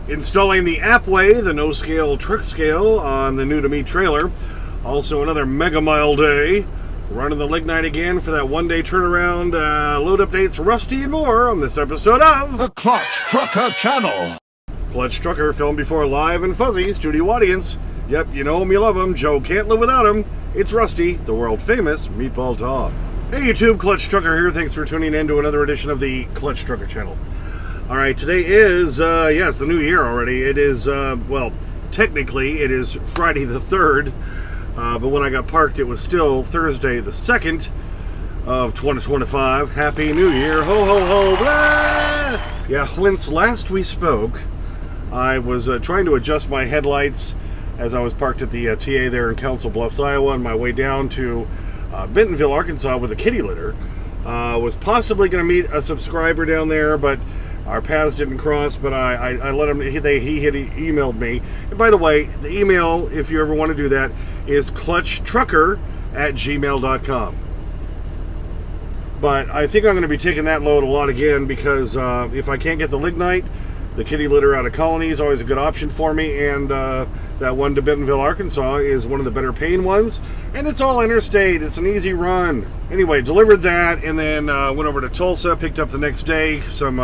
Installing the appWeigh, the no-scale trick scale on the new-to-me trailer. Also another mega mile day. Running the lignite again for that one-day turnaround, load updates, Rusty, and more on this episode of the Clutch Trucker Channel. Clutch Trucker, filmed before a live and fuzzy studio audience. Yep, you know him, you love him. Joe can't live without him. It's Rusty, the world-famous Meatball Dog. Hey YouTube, Clutch Trucker here. Thanks for tuning in to another edition of the Clutch Trucker Channel. All right, today is, it's the new year already. It is, well, technically it is Friday the 3rd, but when I got parked, it was still Thursday the 2nd of 2025. Happy New Year, ho, ho, ho, blah! Yeah, whence last we spoke, I was trying to adjust my headlights as I was parked at the TA there in Council Bluffs, Iowa, on my way down to Bentonville, Arkansas with a kitty litter. Was possibly going to meet a subscriber down there, but our paths didn't cross, but I let him, he had emailed me. And by the way, the email, if you ever want to do that, is clutchtrucker@gmail.com. But I think I'm going to be taking that load a lot again, because if I can't get the lignite, the kitty litter out of Colony is always a good option for me, and that one to Bentonville, Arkansas is one of the better paying ones, and it's all interstate. It's an easy run. Anyway, delivered that, and then went over to Tulsa, picked up the next day some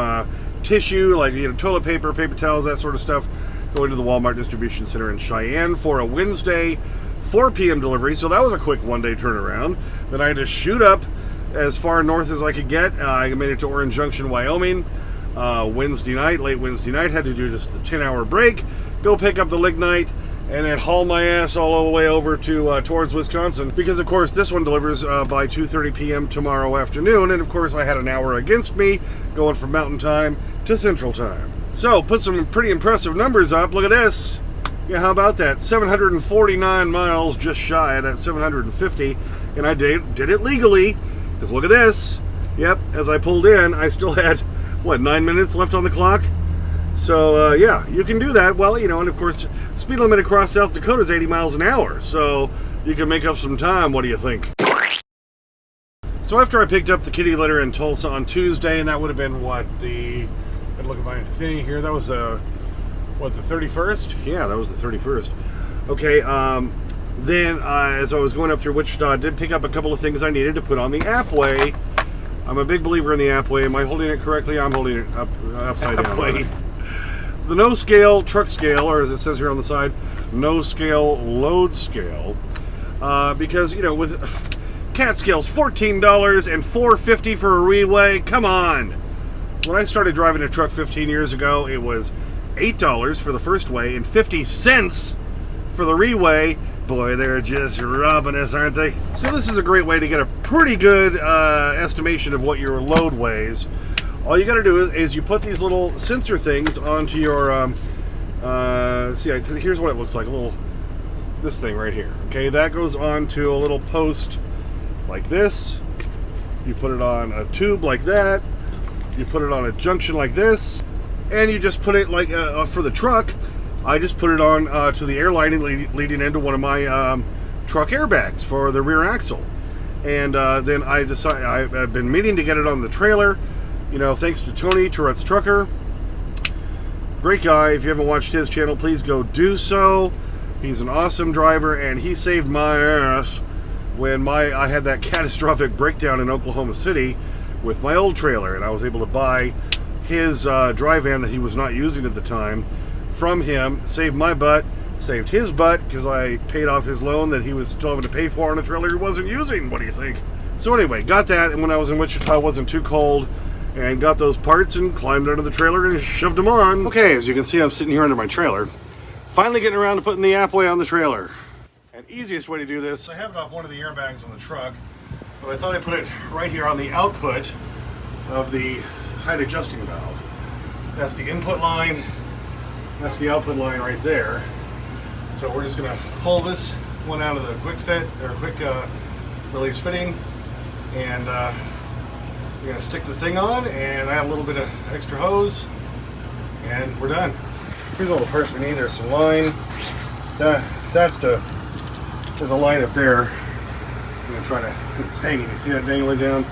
tissue, like toilet paper, paper towels, that sort of stuff, going to the Walmart distribution center in Cheyenne for a Wednesday 4 p.m. delivery. So that was a quick one-day turnaround. Then I had to shoot up as far north as I could get. I made it to Orange Junction, Wyoming, Wednesday night, late Wednesday night. Had to do just the 10-hour break, go pick up the lignite, and then haul my ass all the way over to towards Wisconsin, because of course this one delivers by 2:30 p.m. tomorrow afternoon, and of course I had an hour against me going from Mountain Time to Central Time. So put some pretty impressive numbers up. Look at this. Yeah, how about that? 749 miles, just shy of that 750, and I did it legally. Because look at this. Yep, as I pulled in, I still had, what, 9 minutes left on the clock? So, yeah, you can do that. Well, and of course, speed limit across South Dakota is 80 miles an hour, so you can make up some time. What do you think? So after I picked up the kitty litter in Tulsa on Tuesday, and that would have been, what, gotta look at my thing here, that was the 31st? Yeah, that was the 31st. Okay, then as I was going up through Wichita, I did pick up a couple of things I needed to put on the appWeigh. I'm a big believer in the appWeigh. Am I holding it correctly? I'm holding it upside down. The no-scale truck scale, or as it says here on the side, no-scale load scale, because, with cat scales, $14 and $4.50 for a reweigh. Come on! When I started driving a truck 15 years ago, it was $8 for the first weigh and 50 cents for the reweigh. Boy, they're just robbing us, aren't they? So this is a great way to get a pretty good estimation of what your load weighs. All you got to do is you put these little sensor things onto your, see, here's what it looks like, this thing right here. Okay, that goes onto a little post like this. You put it on a tube like that. You put it on a junction like this. And you just put it like, for the truck, I just put it on to the air lining leading into one of my truck airbags for the rear axle. And then I decided, I've been meaning to get it on the trailer. Thanks to Tony, Tourette's Trucker. Great guy. If you haven't watched his channel, please go do so. He's an awesome driver, and he saved my ass when I had that catastrophic breakdown in Oklahoma City with my old trailer, and I was able to buy his dry van that he was not using at the time from him. Saved my butt, saved his butt, because I paid off his loan that he was still having to pay for on a trailer he wasn't using. What do you think? So anyway, got that, and when I was in Wichita, it wasn't too cold, and got those parts and climbed under the trailer and shoved them on. Okay, as you can see, I'm sitting here under my trailer, finally getting around to putting the appWeigh on the trailer. And easiest way to do this, I have it off one of the airbags on the truck, but I thought I'd put it right here on the output of the height adjusting valve. That's the input line, that's the output line right there. So we're just gonna pull this one out of the quick release fitting, and we're gonna stick the thing on, and I have a little bit of extra hose, and we're done. Here's all the parts we need. There's some line. There's a line up there. I'm gonna try to, it's hanging. You see that dangling down?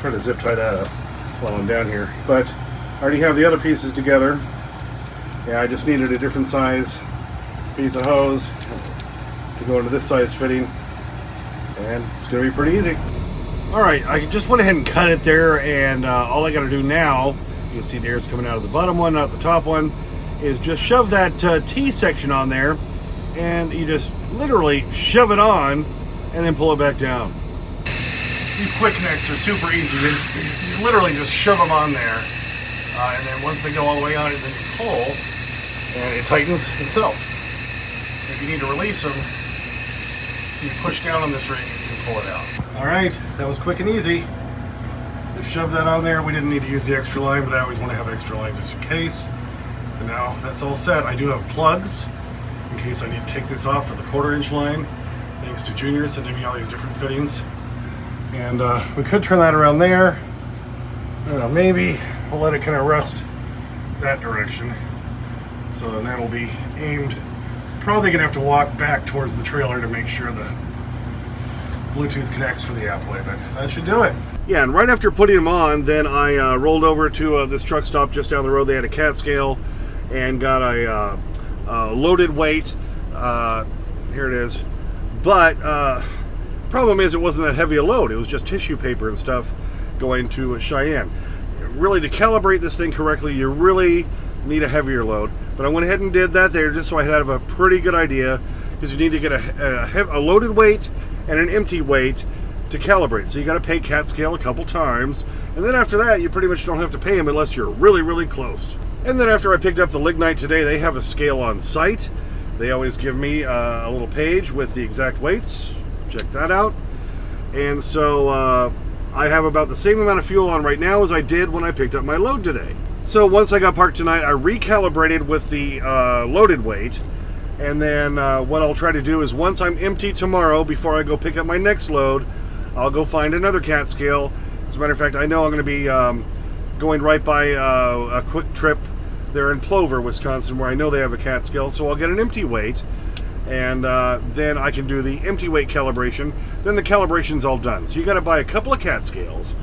Try to zip tie that up while I'm down here. But I already have the other pieces together. Yeah, I just needed a different size piece of hose to go into this size fitting, and it's going to be pretty easy. Alright, I just went ahead and cut it there, and all I got to do now, you can see the air's coming out of the bottom one, not the top one, is just shove that T section on there, and you just literally shove it on and then pull it back down. These quick connects are super easy. You literally just shove them on there, and then once they go all the way on it, then you pull, and it tightens itself. If you need to release them, so you push down on this ring and you can pull it out. Alright, that was quick and easy. Just shove that on there. We didn't need to use the extra line, but I always want to have extra line just in case. And now that's all set. I do have plugs in case I need to take this off for the 1/4 inch line. Thanks to Junior sending me all these different fittings. And we could turn that around there. I don't know, maybe we'll let it kind of rest that direction. So then that'll be aimed. Probably gonna have to walk back towards the trailer to make sure the Bluetooth connects for the appWeigh, but that should do it. Yeah, and right after putting them on, then I rolled over to this truck stop just down the road. They had a cat scale and got a loaded weight. Here it is. But problem is it wasn't that heavy a load. It was just tissue paper and stuff going to Cheyenne. Really, to calibrate this thing correctly, you really need a heavier load. But I went ahead and did that there just so I had a pretty good idea, because you need to get a loaded weight and an empty weight to calibrate. So you got to pay cat scale a couple times, and then after that you pretty much don't have to pay them unless you're really, really close. And then after I picked up the lignite today, they have a scale on site. They always give me a little page with the exact weights. Check that out. And so I have about the same amount of fuel on right now as I did when I picked up my load today. So once I got parked tonight, I recalibrated with the loaded weight. And then what I'll try to do is once I'm empty tomorrow, before I go pick up my next load, I'll go find another cat scale. As a matter of fact, I know I'm going to be going right by a quick trip there in Plover, Wisconsin, where I know they have a cat scale. So I'll get an empty weight, and then I can do the empty weight calibration. Then the calibration's all done. So you got to buy a couple of cat scales,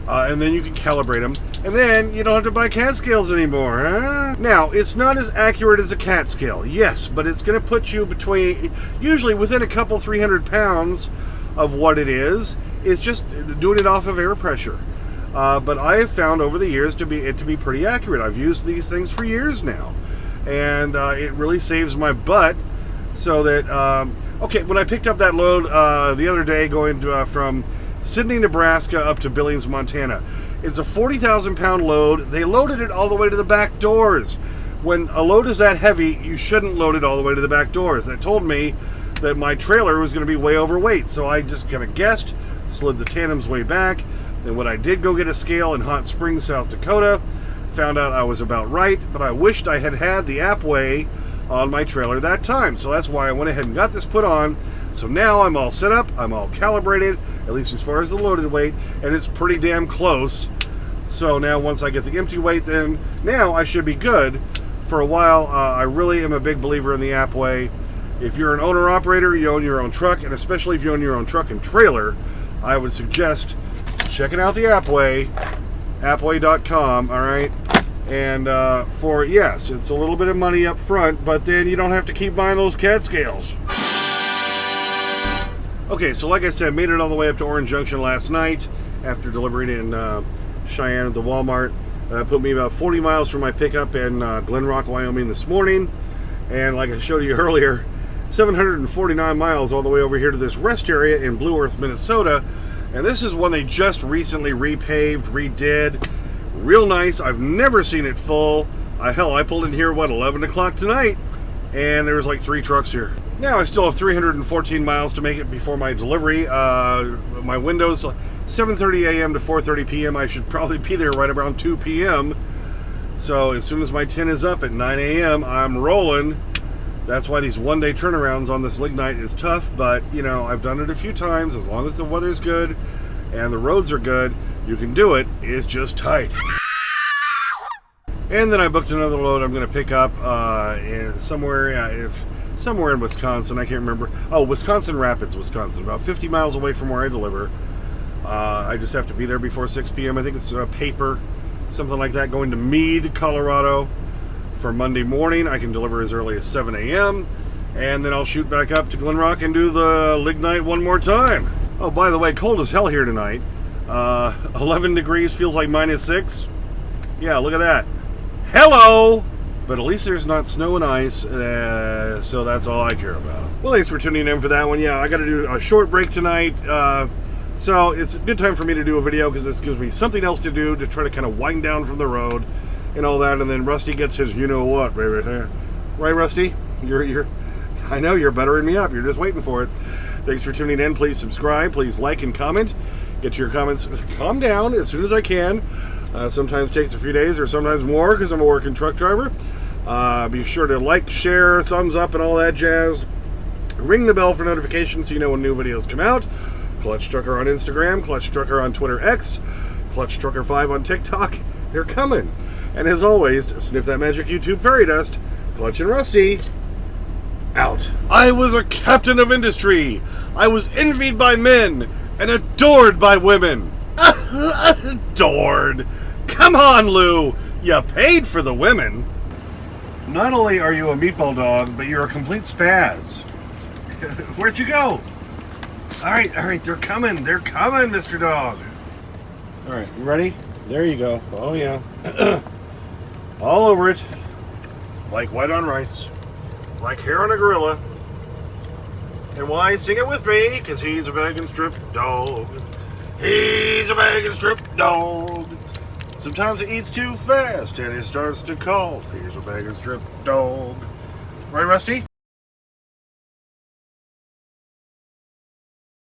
and then you can calibrate them, and then you don't have to buy cat scales anymore. Huh? Now, it's not as accurate as a cat scale, yes, but it's going to put you between, usually within a couple 300 pounds of what it is. It's just doing it off of air pressure. But I have found over the years to be pretty accurate. I've used these things for years now, and it really saves my butt. So that okay, when I picked up that load the other day, going to, from Sidney, Nebraska up to Billings, Montana, it's a 40,000 pound load. They loaded it all the way to the back doors. When a load is that heavy, you shouldn't load it all the way to the back doors. That told me that my trailer was going to be way overweight. So I just kind of guessed, slid the tandems way back. Then when I did go get a scale in Hot Springs, South Dakota, found out I was about right, but I wished I had had the appWeigh on my trailer that time. So that's why I went ahead and got this put on. So now I'm all set up, I'm all calibrated, at least as far as the loaded weight, and it's pretty damn close. So now once I get the empty weight, then now I should be good for a while. I really am a big believer in the appWeigh. If you're an owner-operator, you own your own truck, and especially if you own your own truck and trailer, I would suggest checking out the appWeigh, appWeigh.com, all right? And yes, it's a little bit of money up front, but then you don't have to keep buying those cat scales. Okay, so like I said, made it all the way up to Orange Junction last night after delivering in Cheyenne at the Walmart. Put me about 40 miles from my pickup in Glen Rock, Wyoming this morning. And like I showed you earlier, 749 miles all the way over here to this rest area in Blue Earth, Minnesota. And this is one they just recently repaved, redid. Real nice. I've never seen it full. Hell, I pulled in here, 11 o'clock tonight, and there was like 3 trucks here. Now I still have 314 miles to make it before my delivery. My window's 7:30 a.m. to 4:30 p.m. I should probably be there right around 2 p.m. So as soon as my tin is up at 9 a.m., I'm rolling. That's why these one-day turnarounds on this lignite is tough, but you know, I've done it a few times. As long as the weather's good and the roads are good, you can do it. It's just tight. And then I booked another load I'm going to pick up somewhere in Wisconsin. I can't remember. Oh, Wisconsin Rapids, Wisconsin, about 50 miles away from where I deliver. I just have to be there before 6 p.m. I think it's paper, something like that, going to Meade, Colorado for Monday morning. I can deliver as early as 7 a.m. and then I'll shoot back up to Glen Rock and do the lignite one more time. Oh, by the way, cold as hell here tonight. 11 degrees, feels like -6. Yeah, look at that. Hello! But at least there's not snow and ice, so that's all I care about. Well, thanks for tuning in for that one. Yeah, I got to do a short break tonight. So it's a good time for me to do a video because this gives me something else to do to try to kind of wind down from the road and all that. And then Rusty gets his you-know-what, baby. Right, Rusty? I know you're buttering me up. You're just waiting for it. Thanks for tuning in. Please subscribe. Please like and comment. Get your comments calm down as soon as I can. Sometimes takes a few days or sometimes more because I'm a working truck driver. Be sure to like, share, thumbs up, and all that jazz. Ring the bell for notifications so you know when new videos come out. Clutch Trucker on Instagram, Clutch Trucker on Twitter X, Clutch Trucker 5 on TikTok. They're coming. And as always, sniff that magic YouTube fairy dust. Clutch and Rusty, out. I was a captain of industry. I was envied by men and adored by women. Adored. Come on, Lou. You paid for the women. Not only are you a meatball dog, but you're a complete spaz. Where'd you go? All right, they're coming, Mr. Dog. All right, you ready? There you go. Oh, yeah. All over it. Like white on rice. Like hair on a gorilla. And why? Sing it with me, because he's a bag and strip dog. He's a bag and strip dog. Sometimes he eats too fast, and he starts to cough. He's a bag and strip dog. Right, Rusty?